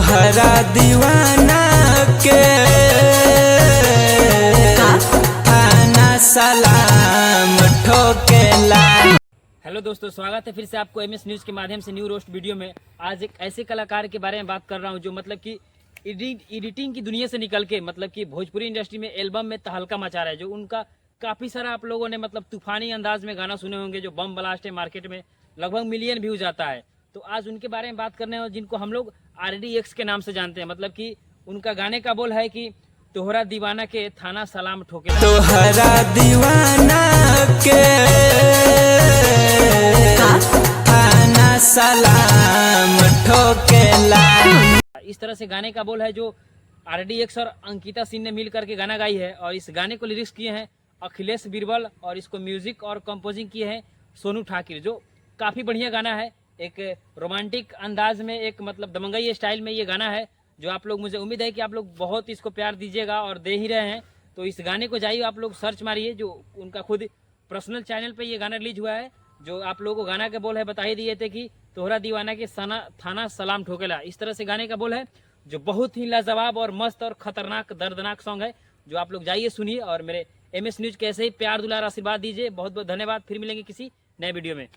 तोहरा दीवाना के थाना सलाम ठोकेला। हेलो दोस्तों, स्वागत है फिर से आपको एमएस न्यूज़ के माध्यम से न्यू रोस्ट वीडियो में। आज एक ऐसे कलाकार के बारे में बात कर रहा हूं जो मतलब कि एडिटिंग की दुनिया से निकल के मतलब कि भोजपुरी इंडस्ट्री में एल्बम में तहलका मचा रहा है। जो उनका काफ़ी सारा आप लोगों ने मतलब तूफानी अंदाज में गाना सुने होंगे जो बम ब्लास्ट है, मार्केट में लगभग मिलियन व्यूज आता है। तो आज उनके बारे में बात करने हैं जिनको हम लोग RDX के नाम से जानते हैं। मतलब कि उनका गाने का बोल है कि तोहरा दीवाना के थाना सलाम ठोके। तोहरा दीवाना के थाना सलाम ठोकेला। इस तरह से गाने का बोल है जो RDX और अंकिता सिंह ने मिल करके गाना गाई है। और इस गाने को लिरिक्स किए हैं अखिलेश बीरबल और इसको म्यूजिक और कंपोजिंग किए हैं सोनू ठाकुर। जो काफ़ी बढ़िया गाना है, एक रोमांटिक अंदाज में, एक मतलब दमंगई स्टाइल में ये गाना है जो आप लोग, मुझे उम्मीद है कि आप लोग बहुत इसको प्यार दीजिएगा और दे ही रहे हैं। तो इस गाने को जाइए आप लोग सर्च मारिए, जो उनका खुद पर्सनल चैनल पे ये गाना रिलीज हुआ है। जो आप लोगों को गाना के बोल है बता ही दिए थे कि तोहरा दीवाना के थाना सलाम ठोकेला। इस तरह से गाने का बोल है जो बहुत ही लाजवाब और मस्त और खतरनाक दर्दनाक सॉन्ग है, जो आप लोग जाइए सुनिए और मेरे MS न्यूज़ के ऐसे ही प्यार दुलार आशीर्वाद दीजिए। बहुत बहुत धन्यवाद। फिर मिलेंगे किसी नए वीडियो में।